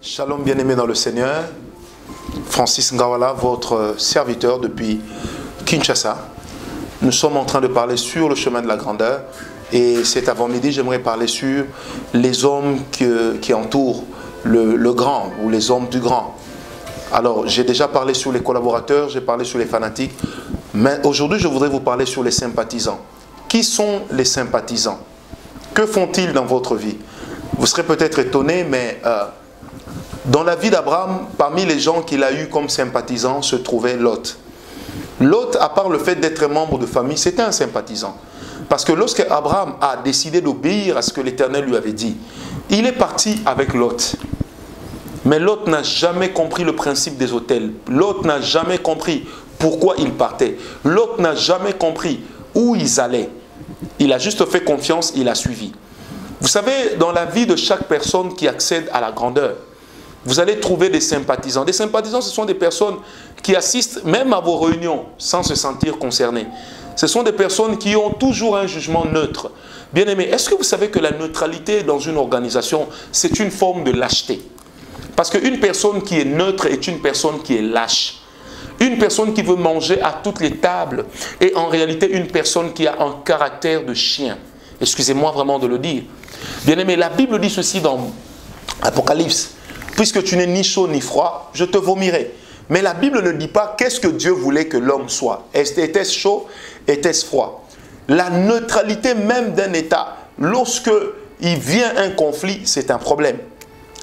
Shalom bien-aimé dans le Seigneur, Francis Ngawala, votre serviteur depuis Kinshasa. Nous sommes en train de parler sur le chemin de la grandeur et cet avant-midi, j'aimerais parler sur les hommes qui entourent le grand ou les hommes du grand. Alors, j'ai déjà parlé sur les collaborateurs, j'ai parlé sur les fanatiques, mais aujourd'hui, je voudrais vous parler sur les sympathisants. Qui sont les sympathisants? Que font-ils dans votre vie? Vous serez peut-être étonné, mais dans la vie d'Abraham, parmi les gens qu'il a eu comme sympathisants se trouvait Lot. Lot, à part le fait d'être membre de famille, c'était un sympathisant. Parce que lorsque Abraham a décidé d'obéir à ce que l'Éternel lui avait dit, il est parti avec Lot. Mais Lot n'a jamais compris le principe des autels. Lot n'a jamais compris pourquoi il partait. Lot n'a jamais compris où ils allaient. Il a juste fait confiance, il a suivi. Vous savez, dans la vie de chaque personne qui accède à la grandeur, vous allez trouver des sympathisants. Des sympathisants, ce sont des personnes qui assistent même à vos réunions sans se sentir concernés. Ce sont des personnes qui ont toujours un jugement neutre. Bien-aimés, est-ce que vous savez que la neutralité dans une organisation, c'est une forme de lâcheté? Parce qu'une personne qui est neutre est une personne qui est lâche. Une personne qui veut manger à toutes les tables est en réalité une personne qui a un caractère de chien. Excusez-moi vraiment de le dire. Bien-aimés, la Bible dit ceci dans Apocalypse. Puisque tu n'es ni chaud ni froid, je te vomirai. Mais la Bible ne dit pas qu'est-ce que Dieu voulait que l'homme soit. Était-ce chaud? Était-ce froid? La neutralité même d'un État, lorsque il vient un conflit, c'est un problème.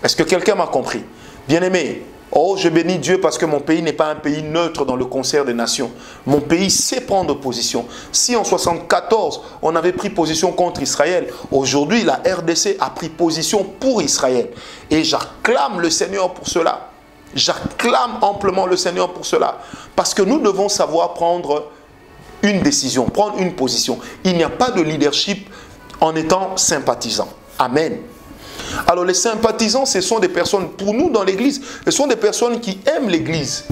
Est-ce que quelqu'un m'a compris? Bien-aimé, oh, je bénis Dieu parce que mon pays n'est pas un pays neutre dans le concert des nations. Mon pays sait prendre position. Si en 1974, on avait pris position contre Israël, aujourd'hui, la RDC a pris position pour Israël. Et j'acclame le Seigneur pour cela. J'acclame amplement le Seigneur pour cela. Parce que nous devons savoir prendre une décision, prendre une position. Il n'y a pas de leadership en étant sympathisant. Amen. Alors les sympathisants, ce sont des personnes, pour nous dans l'église, ce sont des personnes qui aiment l'église,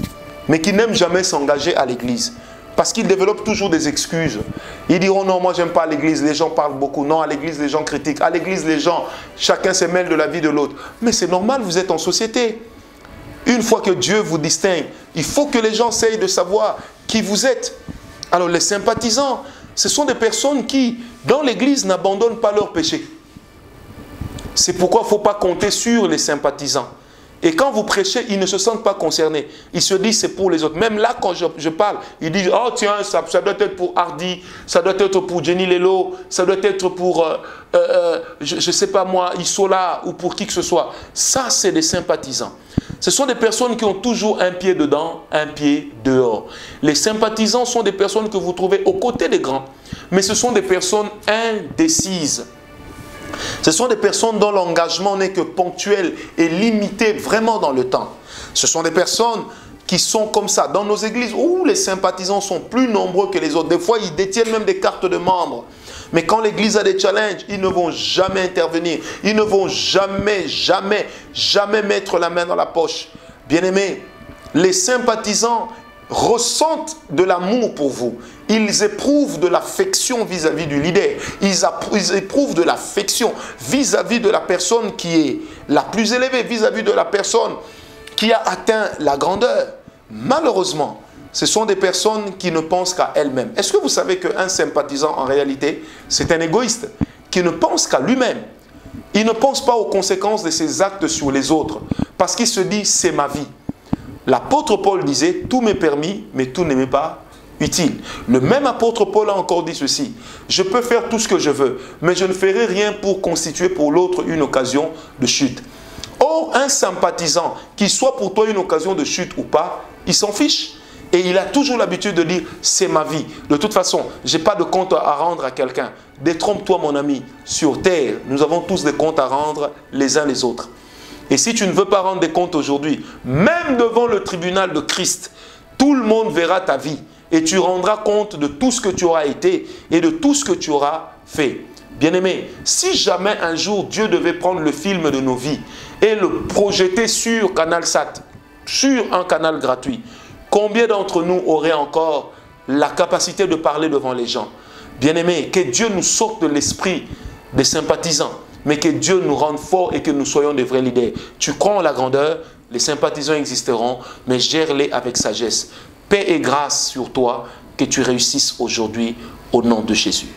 mais qui n'aiment jamais s'engager à l'église. Parce qu'ils développent toujours des excuses. Ils diront non, moi j'aime pas l'église, les gens parlent beaucoup. Non, à l'église les gens critiquent. À l'église les gens, chacun se mêle de la vie de l'autre. Mais c'est normal, vous êtes en société. Une fois que Dieu vous distingue, il faut que les gens essayent de savoir qui vous êtes. Alors les sympathisants, ce sont des personnes qui, dans l'église, n'abandonnent pas leurs péchés. C'est pourquoi il ne faut pas compter sur les sympathisants. Et quand vous prêchez, ils ne se sentent pas concernés. Ils se disent c'est pour les autres. Même là, quand je parle, ils disent oh tiens, ça doit être pour Hardy, ça doit être pour Jenny Lelo, ça doit être pour, je ne sais pas moi, Isola ou pour qui que ce soit. Ça, c'est des sympathisants. Ce sont des personnes qui ont toujours un pied dedans, un pied dehors. Les sympathisants sont des personnes que vous trouvez aux côtés des grands. Mais ce sont des personnes indécises. Ce sont des personnes dont l'engagement n'est que ponctuel et limité vraiment dans le temps. Ce sont des personnes qui sont comme ça. Dans nos églises où les sympathisants sont plus nombreux que les autres, des fois ils détiennent même des cartes de membres. Mais quand l'église a des challenges, ils ne vont jamais intervenir. Ils ne vont jamais mettre la main dans la poche. Bien-aimés, les sympathisants ressentent de l'amour pour vous. Ils éprouvent de l'affection vis-à-vis du leader. Ils éprouvent de l'affection vis-à-vis de la personne qui est la plus élevée, vis-à-vis de la personne qui a atteint la grandeur. Malheureusement, ce sont des personnes qui ne pensent qu'à elles-mêmes. Est-ce que vous savez qu'un sympathisant, en réalité, c'est un égoïste qui ne pense qu'à lui-même? Il ne pense pas aux conséquences de ses actes sur les autres parce qu'il se dit « c'est ma vie ». L'apôtre Paul disait « tout m'est permis, mais tout n'est pas utile ». Le même apôtre Paul a encore dit ceci « je peux faire tout ce que je veux, mais je ne ferai rien pour constituer pour l'autre une occasion de chute ». Or, un sympathisant, qu'il soit pour toi une occasion de chute ou pas, il s'en fiche. Et il a toujours l'habitude de dire « c'est ma vie ». De toute façon, je n'ai pas de compte à rendre à quelqu'un. Détrompe-toi mon ami, sur terre, nous avons tous des comptes à rendre les uns les autres. Et si tu ne veux pas rendre des comptes aujourd'hui, même devant le tribunal de Christ, tout le monde verra ta vie et tu rendras compte de tout ce que tu auras été et de tout ce que tu auras fait. Bien-aimé, si jamais un jour Dieu devait prendre le film de nos vies et le projeter sur CanalSat, sur un canal gratuit, combien d'entre nous auraient encore la capacité de parler devant les gens? Bien-aimé, que Dieu nous sorte de l'esprit des sympathisants. mais que Dieu nous rende forts et que nous soyons de vrais leaders. Tu crois en la grandeur, les sympathisants existeront, mais gère-les avec sagesse. Paix et grâce sur toi, que tu réussisses aujourd'hui au nom de Jésus.